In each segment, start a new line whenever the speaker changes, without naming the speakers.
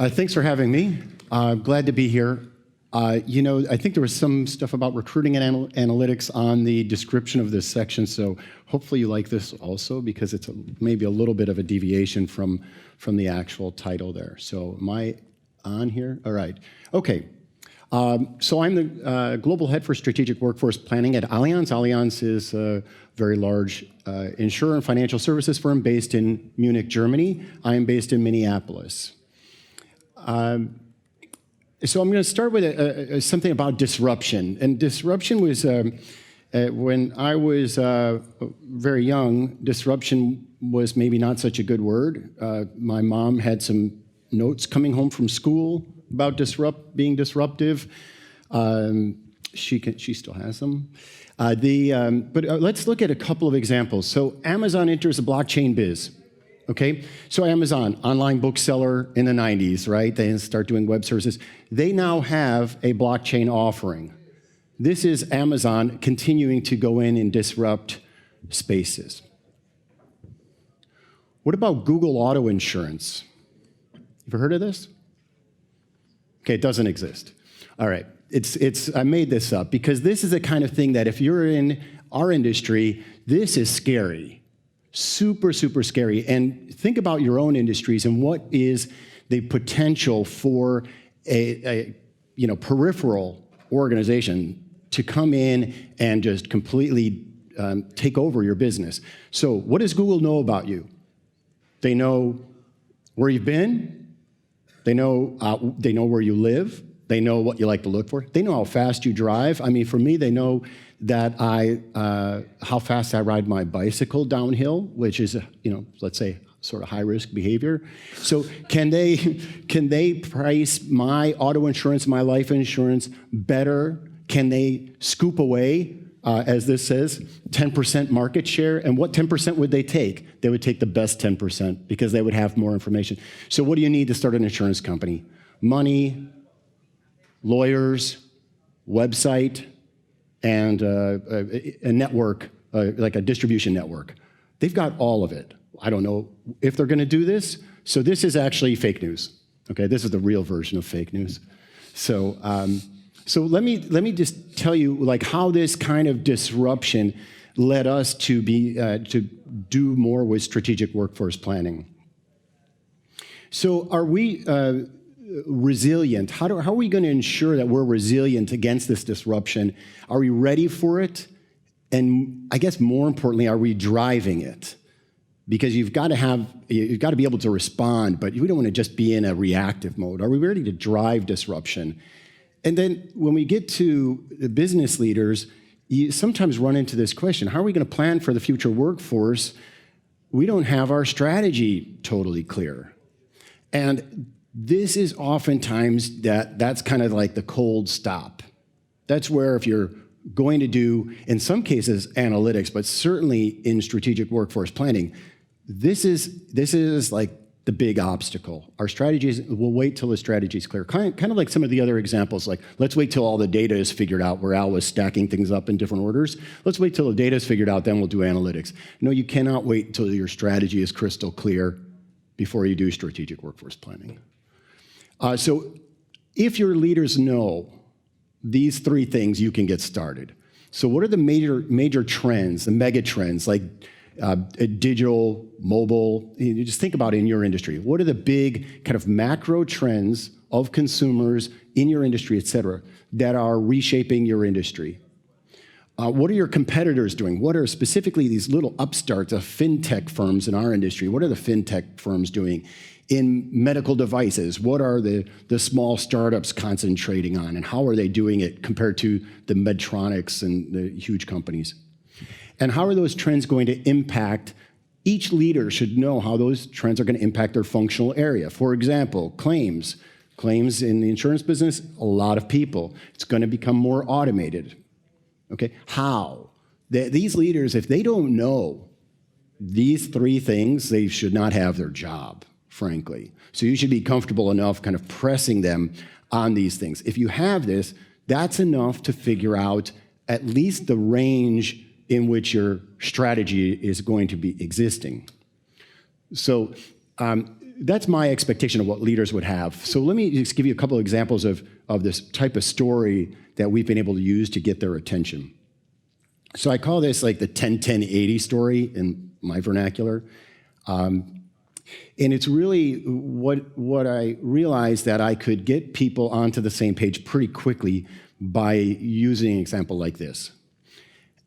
Thanks for having me. Glad to be here. I think there was some stuff about recruiting and analytics on the description of this section, so hopefully you like this also because it's maybe a little bit of a deviation from the actual title there. So am I on here? All right. Okay. So I'm the global head for strategic workforce planning at Allianz. Allianz is a very large insurer and financial services firm based in Munich, Germany. I am based in Minneapolis. So I'm going to start with something about disruption. And disruption was, when I was very young, disruption was maybe not such a good word. My mom had some notes coming home from school about being disruptive. She still has them. But let's look at a couple of examples. So Amazon enters the blockchain biz. Okay, so Amazon, online bookseller in the 90s, right? They start doing web services. They now have a blockchain offering. This is Amazon continuing to go in and disrupt spaces. What about Google Auto Insurance? You ever heard of this? Okay, it doesn't exist. All right, I made this up because this is the kind of thing that if you're in our industry, this is scary. Super, super scary. And think about your own industries and what is the potential for a peripheral organization to come in and just completely take over your business. So what does Google know about you? They know where you've been. They know where you live. They know what you like to look for. They know how fast you drive. I mean, for me, they know that how fast I ride my bicycle downhill, which is, let's say, sort of high-risk behavior. So can they price my auto insurance, my life insurance better? Can they scoop away, as this says, 10% market share? And what 10% would they take? They would take the best 10% because they would have more information. So what do you need to start an insurance company? Money, lawyers, website, and a network, like a distribution network. They've got all of it. I don't know if they're going to do this. So this is actually fake news. Okay, this is the real version of fake news. So let me just tell you like how this kind of disruption led us to do more with strategic workforce planning. So are we resilient? How are we going to ensure that we're resilient against this disruption? Are we ready for it? And I guess more importantly, are we driving it? Because you've got to be able to respond, but we don't want to just be in a reactive mode. Are we ready to drive disruption? And then when we get to the business leaders, you sometimes run into this question: how are we going to plan for the future workforce? We don't have our strategy totally clear. And this is oftentimes that's kind of like the cold stop. That's where if you're going to do, in some cases, analytics, but certainly in strategic workforce planning, this is like the big obstacle. Our strategies, we'll wait till the strategy is clear. Kind of like some of the other examples, like let's wait till all the data is figured out, where Al was stacking things up in different orders. Let's wait till the data is figured out, then we'll do analytics. No, you cannot wait until your strategy is crystal clear before you do strategic workforce planning. So if your leaders know these three things, you can get started. So what are the major trends, the mega trends, like digital, mobile? You just think about it in your industry. What are the big kind of macro trends of consumers in your industry, et cetera, that are reshaping your industry? What are your competitors doing? What are specifically these little upstarts of fintech firms in our industry? What are the fintech firms doing? In medical devices, what are the small startups concentrating on, and how are they doing it compared to the Medtronics and the huge companies? And how are those trends going to impact? Each leader should know how those trends are going to impact their functional area. For example, claims. Claims in the insurance business, a lot of people. It's going to become more automated. Okay, how? These leaders, if they don't know these three things, they should not have their job, frankly. So you should be comfortable enough kind of pressing them on these things. If you have this, that's enough to figure out at least the range in which your strategy is going to be existing. So that's my expectation of what leaders would have. So let me just give you a couple of examples of this type of story that we've been able to use to get their attention. So I call this like the 10-10-80 story in my vernacular. And it's really what I realized that I could get people onto the same page pretty quickly by using an example like this.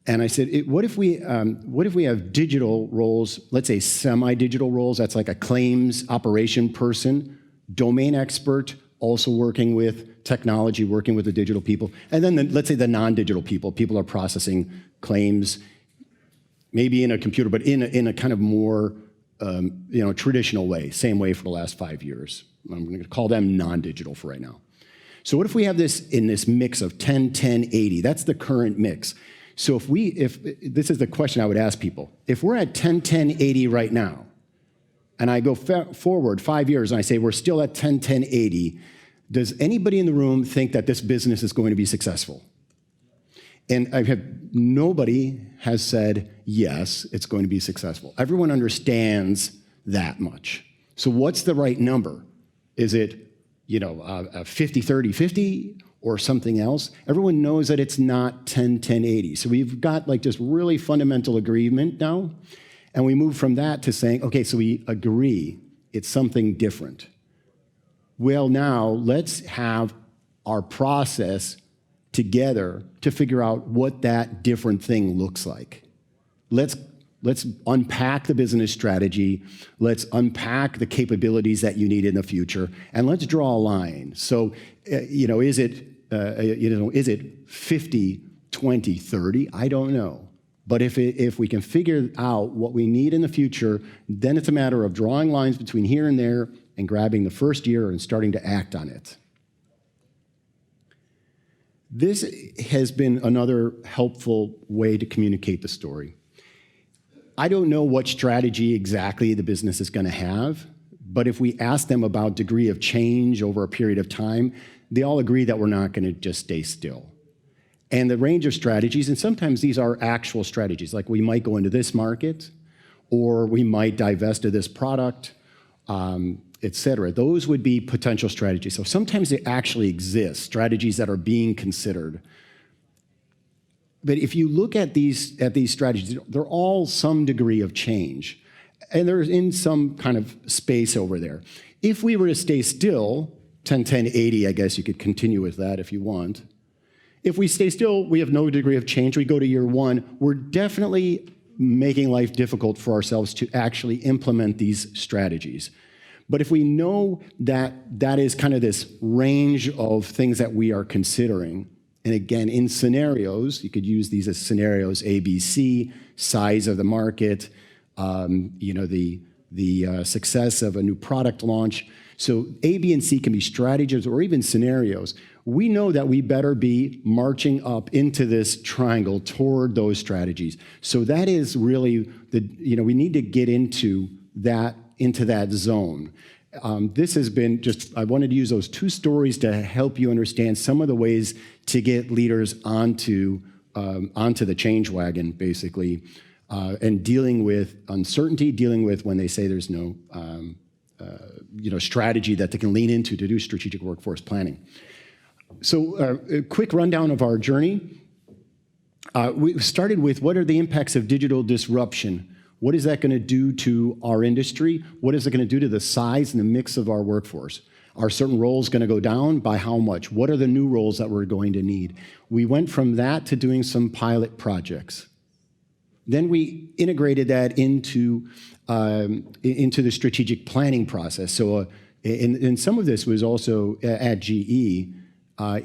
And I said, what if we have digital roles, let's say semi-digital roles, that's like a claims operation person, domain expert, also working with technology, working with the digital people, and then let's say the non-digital people are processing claims, maybe in a computer, but in a kind of more traditional way, same way for the last 5 years. I'm going to call them non-digital for right now. So what if we have this in this mix of 10-10-80? That's the current mix. So if this is the question I would ask people, if we're at 10-10-80 right now, and I go forward 5 years and I say we're still at 10-10-80, does anybody in the room think that this business is going to be successful? And nobody has said, yes, it's going to be successful. Everyone understands that much. So what's the right number? Is it, a 50-30-50 or something else? Everyone knows that it's not 10-10-80. So we've got like this really fundamental agreement now. And we move from that to saying, okay, so we agree it's something different. Well, now let's have our process together to figure out what that different thing looks like. Let's unpack the business strategy. Let's unpack the capabilities that you need in the future, and let's draw a line. So, is it 50, 20, 30? I don't know. But if we can figure out what we need in the future, then it's a matter of drawing lines between here and there and grabbing the first year and starting to act on it. This has been another helpful way to communicate the story. I don't know what strategy exactly the business is going to have, but if we ask them about degree of change over a period of time, they all agree that we're not going to just stay still. And the range of strategies, and sometimes these are actual strategies, like we might go into this market, or we might divest of this product, et cetera. Those would be potential strategies. So sometimes they actually exist, strategies that are being considered. But if you look at these strategies, they're all some degree of change. And they're in some kind of space over there. If we were to stay still, 10-10-80, I guess you could continue with that if you want. If we stay still, we have no degree of change. We go to year one, we're definitely making life difficult for ourselves to actually implement these strategies. But if we know that that is kind of this range of things that we are considering, and again, in scenarios, you could use these as scenarios A, B, C, size of the market, the success of a new product launch. So A, B, and C can be strategies or even scenarios. We know that we better be marching up into this triangle toward those strategies. So that is really we need to get into that zone. This has been I wanted to use those two stories to help you understand some of the ways to get leaders onto the change wagon, basically, and dealing with uncertainty, dealing with when they say there's no strategy that they can lean into to do strategic workforce planning. So a quick rundown of our journey. We started with what are the impacts of digital disruption? What is that going to do to our industry? What is it going to do to the size and the mix of our workforce? Are certain roles going to go down? By how much? What are the new roles that we're going to need? We went from that to doing some pilot projects. Then we integrated that into the strategic planning process. So, and some of this was also at GE.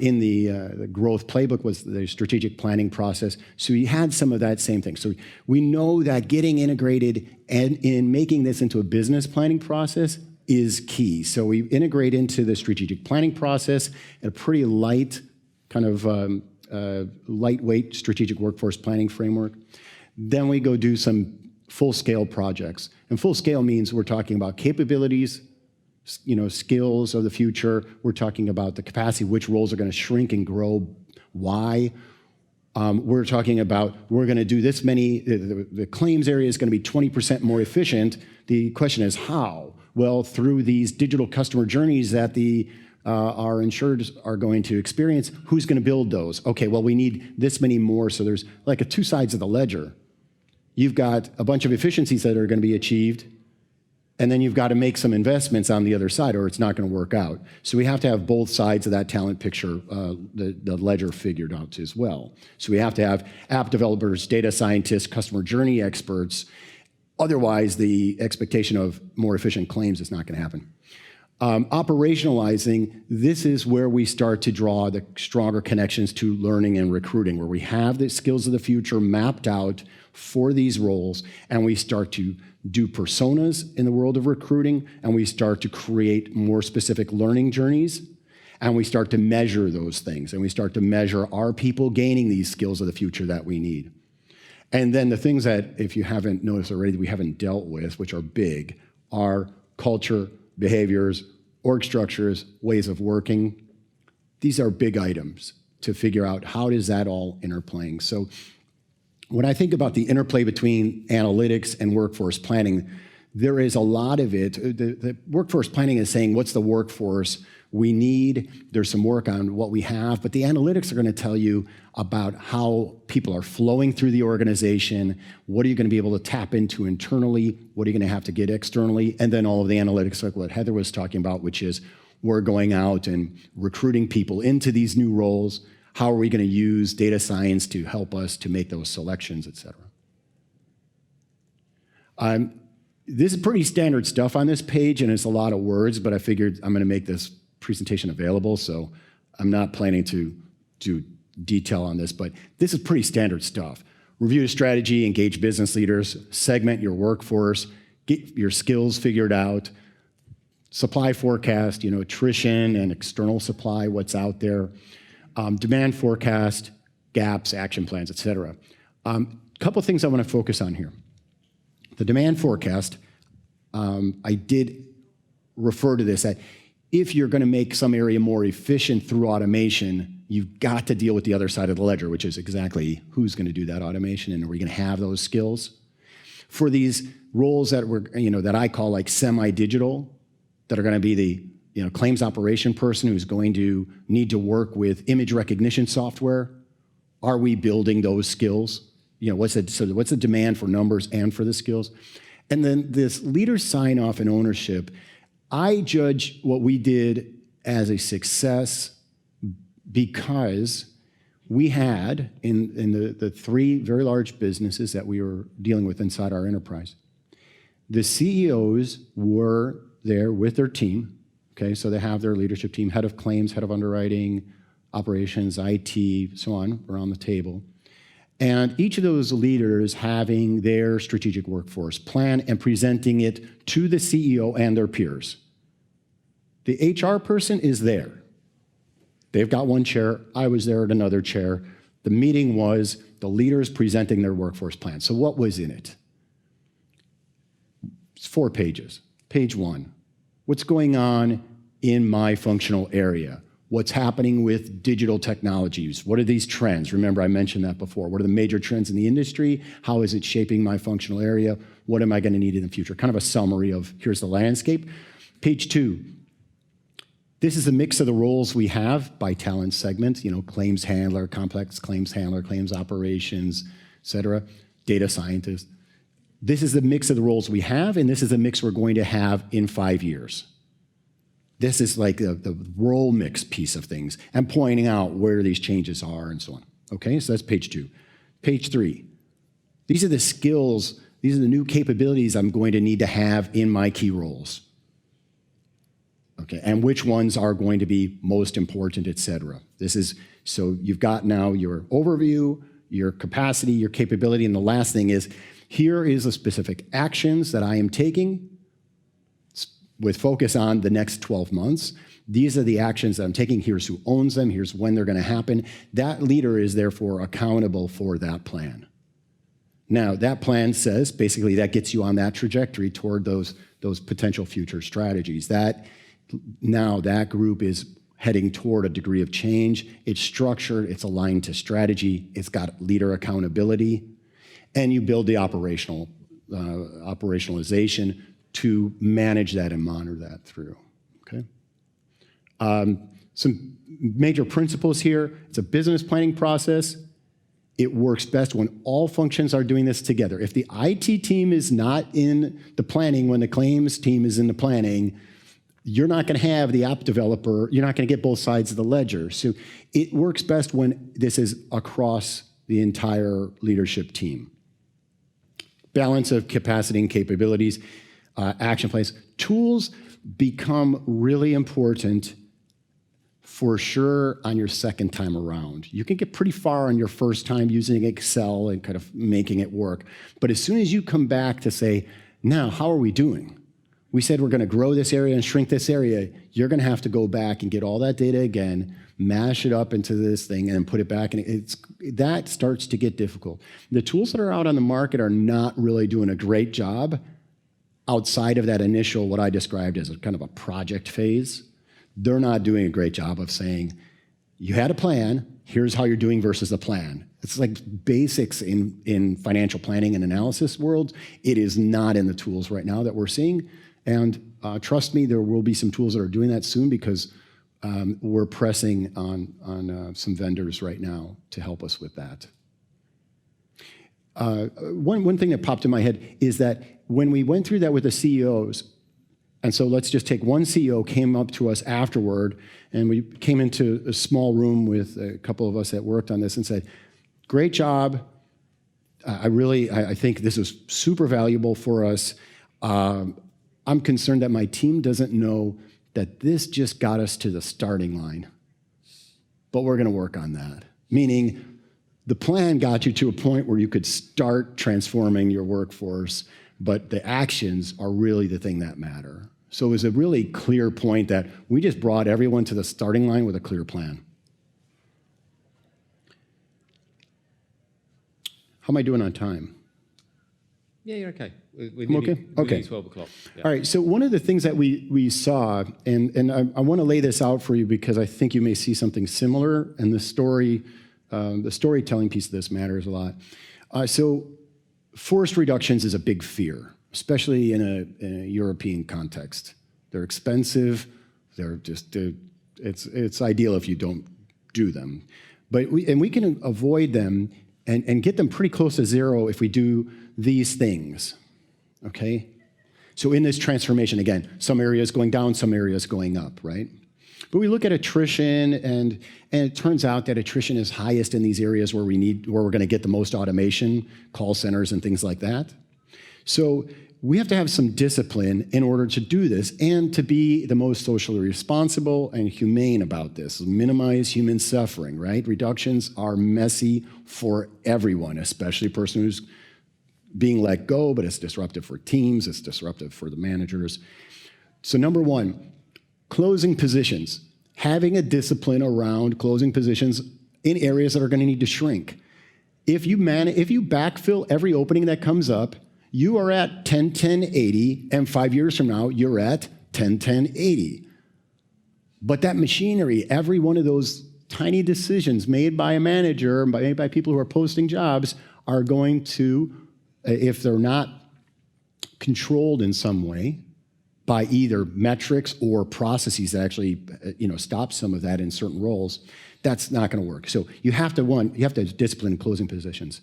In the growth playbook was the strategic planning process. So we had some of that same thing. So we know that getting integrated and in making this into a business planning process is key. So we integrate into the strategic planning process a pretty light, kind of lightweight strategic workforce planning framework. Then we go do some full-scale projects. And full-scale means we're talking about capabilities, skills of the future. We're talking about the capacity, which roles are going to shrink and grow, why. We're talking about we're going to do this many, the claims area is going to be 20% more efficient. The question is how? Well, through these digital customer journeys that our insureds are going to experience, who's going to build those? Okay, well, we need this many more, so there's like two sides of the ledger. You've got a bunch of efficiencies that are going to be achieved, and then you've got to make some investments on the other side, or it's not going to work out. So we have to have both sides of that talent picture, the ledger figured out as well. So we have to have app developers, data scientists, customer journey experts. Otherwise, the expectation of more efficient claims is not going to happen. Operationalizing, this is where we start to draw the stronger connections to learning and recruiting, where we have the skills of the future mapped out for these roles, and we start to do personas in the world of recruiting, and we start to create more specific learning journeys, and we start to measure those things, and we start to measure, are people gaining these skills of the future that we need? And then the things that, if you haven't noticed already, that we haven't dealt with, which are big, are culture, behaviors, org structures, ways of working. These are big items to figure out how does that all interplaying. So when I think about the interplay between analytics and workforce planning, there is a lot of it. The workforce planning is saying, what's the workforce we need? There's some work on what we have, but the analytics are going to tell you about how people are flowing through the organization. What are you going to be able to tap into internally? What are you going to have to get externally? And then all of the analytics, like what Heather was talking about, which is we're going out and recruiting people into these new roles. How are we going to use data science to help us to make those selections, et cetera? This is pretty standard stuff on this page, and it's a lot of words, but I figured I'm going to make this presentation available, so I'm not planning to do detail on this, but this is pretty standard stuff. Review the strategy, engage business leaders, segment your workforce, get your skills figured out, supply forecast, attrition and external supply, what's out there, demand forecast, gaps, action plans, et cetera. Couple things I want to focus on here. The demand forecast, I did refer to this, that if you're going to make some area more efficient through automation, you've got to deal with the other side of the ledger, which is exactly who's going to do that automation, and are we going to have those skills? For these roles that that I call like semi-digital, that are going to be the claims operation person who's going to need to work with image recognition software, are we building those skills? What's the demand for numbers and for the skills? And then this leader sign-off and ownership, I judge what we did as a success because we had, in the three very large businesses that we were dealing with inside our enterprise, the CEOs were there with their team, okay? So they have their leadership team, head of claims, head of underwriting, operations, IT, so on, around the table. And each of those leaders having their strategic workforce plan and presenting it to the CEO and their peers. The HR person is there. They've got one chair. I was there at another chair. The meeting was the leaders presenting their workforce plan. So what was in it? It's 4 pages. Page 1, what's going on in my functional area? What's happening with digital technologies? What are these trends? Remember, I mentioned that before. What are the major trends in the industry? How is it shaping my functional area? What am I going to need in the future? Kind of a summary of here's the landscape. Page 2, this is a mix of the roles we have by talent segment, claims handler, complex claims handler, claims operations, et cetera, data scientist. This is the mix of the roles we have, and this is the mix we're going to have in 5 years. This is like the role mix piece of things and pointing out where these changes are and so on. Okay, so that's page 2. Page 3, these are the skills, these are the new capabilities I'm going to need to have in my key roles. Okay, and which ones are going to be most important, et cetera. So you've got now your overview, your capacity, your capability, and the last thing is, here is the specific actions that I am taking with focus on the next 12 months. These are the actions that I'm taking. Here's who owns them. Here's when they're going to happen. That leader is therefore accountable for that plan. Now, that plan says, basically, that gets you on that trajectory toward those potential future strategies. Now that group is heading toward a degree of change. It's structured. It's aligned to strategy. It's got leader accountability. And you build the operationalization to manage that and monitor that through, okay? Some major principles here. It's a business planning process. It works best when all functions are doing this together. If the IT team is not in the planning when the claims team is in the planning, you're not going to have the app developer, you're not going to get both sides of the ledger. So it works best when this is across the entire leadership team. Balance of capacity and capabilities, action plans. Tools become really important for sure on your second time around. You can get pretty far on your first time using Excel and kind of making it work. But as soon as you come back to say, now, how are we doing? We said we're going to grow this area and shrink this area. You're going to have to go back and get all that data again, mash it up into this thing, and then put it back. And that starts to get difficult. The tools that are out on the market are not really doing a great job outside of that initial, what I described as a kind of a project phase. They're not doing a great job of saying, you had a plan, here's how you're doing versus the plan. It's like basics in financial planning and analysis world. It is not in the tools right now that we're seeing. And trust me, there will be some tools that are doing that soon because we're pressing on some vendors right now to help us with that. One thing that popped in my head is that when we went through that with the CEOs, and so let's just take one CEO came up to us afterward, and we came into a small room with a couple of us that worked on this and said, great job. I think this is super valuable for us. I'm concerned that my team doesn't know that this just got us to the starting line, but we're going to work on that. Meaning the plan got you to a point where you could start transforming your workforce, but the actions are really the thing that matter. So it was a really clear point that we just brought everyone to the starting line with a clear plan. How am I doing on time?
Yeah, you're okay. We're
okay? Okay.
12 o'clock. Yeah.
All right, so one of the things that we saw, and I want to lay this out for you because I think you may see something similar, and the storytelling piece of this matters a lot. So forced reductions is a big fear, especially in a European context. They're expensive. It's ideal if you don't do them. But we can avoid them and get them pretty close to zero if we do these things, okay? So in this transformation, again, some areas going down, some areas going up, right? But we look at attrition, and it turns out that attrition is highest in these areas where we're going to get the most automation, call centers and things like that. So we have to have some discipline in order to do this and to be the most socially responsible and humane about this. Minimize human suffering, right? Reductions are messy for everyone, especially a person who's being let go, but it's disruptive for teams, it's disruptive for the managers. So number one, closing positions. Having a discipline around closing positions in areas that are going to need to shrink. If you backfill every opening that comes up, you are at 10, 10, 80, and 5 years from now, you're at 10, 10, 80. But that machinery, every one of those tiny decisions made by a manager, made by people who are posting jobs, are going to, if they're not controlled in some way by either metrics or processes that actually stop some of that in certain roles, that's not going to work. So you have to discipline closing positions.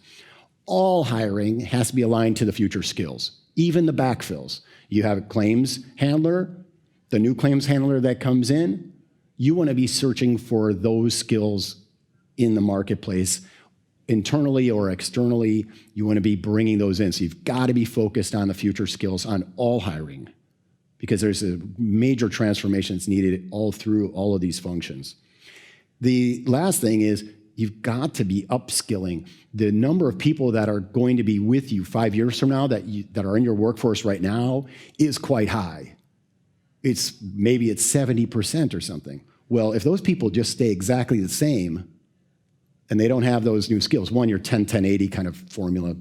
All hiring has to be aligned to the future skills, even the backfills. You have a claims handler, the new claims handler that comes in, you want to be searching for those skills in the marketplace, internally or externally. You want to be bringing those in. So you've got to be focused on the future skills on all hiring because there's a major transformation that's needed all through all of these functions. The last thing is you've got to be upskilling. The number of people that are going to be with you 5 years from now that are in your workforce right now is quite high. Maybe it's 70% or something. Well, if those people just stay exactly the same and they don't have those new skills, one, your 10-10-80 kind of formula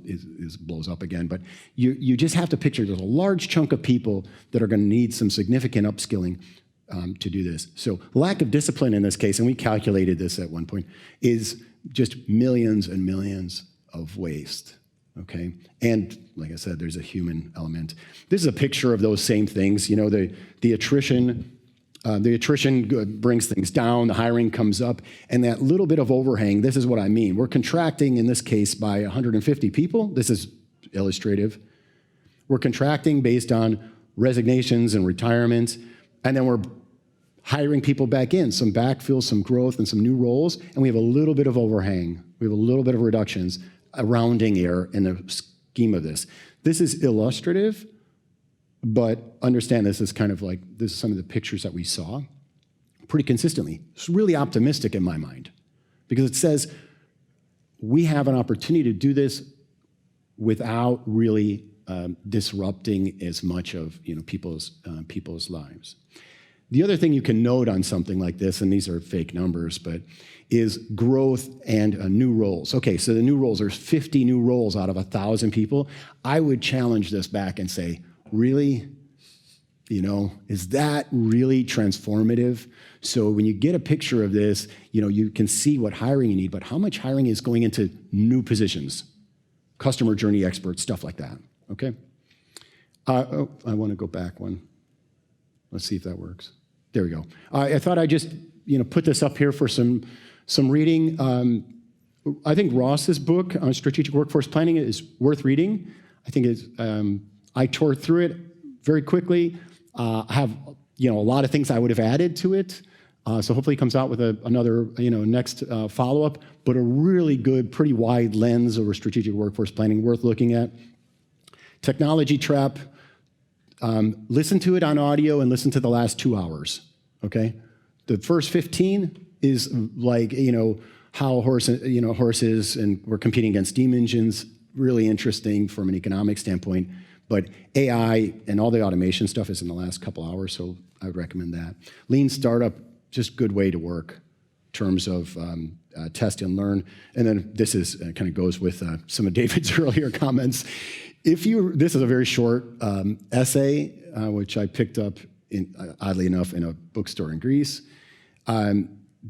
blows up again, but you just have to picture there's a large chunk of people that are going to need some significant upskilling to do this. So lack of discipline in this case, and we calculated this at one point, is just millions and millions of waste. okay? And like I said, there's a human element. This is a picture of those same things. You know, the attrition brings things down, the hiring comes up, and that little bit of overhang, this is what I mean. We're contracting, in this case, by 150 people. This is illustrative. We're contracting based on resignations and retirements, and then we're hiring people back in, some backfill, some growth, and some new roles, and we have a little bit of overhang. We have a little bit of reductions, a rounding error in the scheme of this. This is illustrative, but understand this is kind of like, this is some of the pictures that we saw pretty consistently. It's really optimistic in my mind, because it says we have an opportunity to do this without really disrupting as much of people's lives. The other thing you can note on something like this, and these are fake numbers, but is growth and new roles. Okay, so the new roles, there's 50 new roles out of 1,000 people. I would challenge this back and say, really? You know, is that really transformative? So when you get a picture of this, you know, you can see what hiring you need, but how much hiring is going into new positions, customer journey experts, stuff like that, okay? I want to go back one. Let's see if that works. There we go. I thought I'd just, you know, put this up here for some reading. I think Ross's book on strategic workforce planning is worth reading. I think it's, I tore through it very quickly. I have, you know, a lot of things I would have added to it. So hopefully it comes out with another, you know, next follow-up, but a really good, pretty wide lens over strategic workforce planning, worth looking at. Technology Trap, listen to it on audio and listen to the last 2 hours, okay? The first 15 is like, you know, how horses and we're competing against steam engines, really interesting from an economic standpoint. But AI and all the automation stuff is in the last couple hours, so I would recommend that. Lean Startup, just good way to work in terms of test and learn. And then this is kind of goes with some of David's earlier comments. This is a very short essay, which I picked up, oddly enough, in a bookstore in Greece.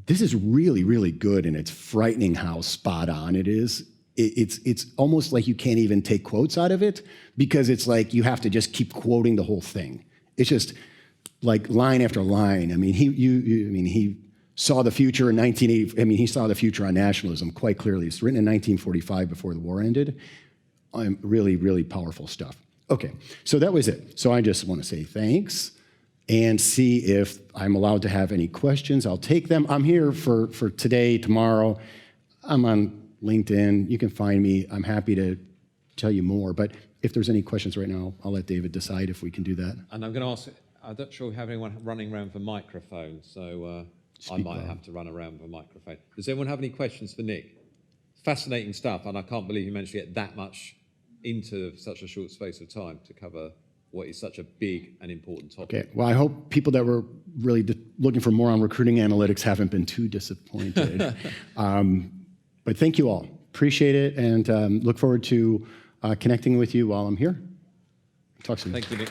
This is really, really good, and it's frightening how spot on it is. It's almost like you can't even take quotes out of it, because it's like you have to just keep quoting the whole thing. It's just like line after line. I mean, he saw the future in 1980. I mean, he saw the future on nationalism quite clearly. It's written in 1945 before the war ended. Really, really powerful stuff. Okay, so that was it. So I just want to say thanks and see if I'm allowed to have any questions. I'll take them. I'm here for today, tomorrow. I'm on LinkedIn. You can find me. I'm happy to tell you more. But if there's any questions right now, I'll let David decide if we can do that.
And I'm going to ask, I'm not sure we have anyone running around for microphones, so I might have to run around for a microphone. Does anyone have any questions for Nick? Fascinating stuff, and I can't believe you managed to get that much into such a short space of time to cover what is such a big and important topic.
Okay, well, I hope people that were really looking for more on recruiting analytics haven't been too disappointed. But thank you all. Appreciate it, and look forward to connecting with you while I'm here. Talk soon.
Thank you, Nick.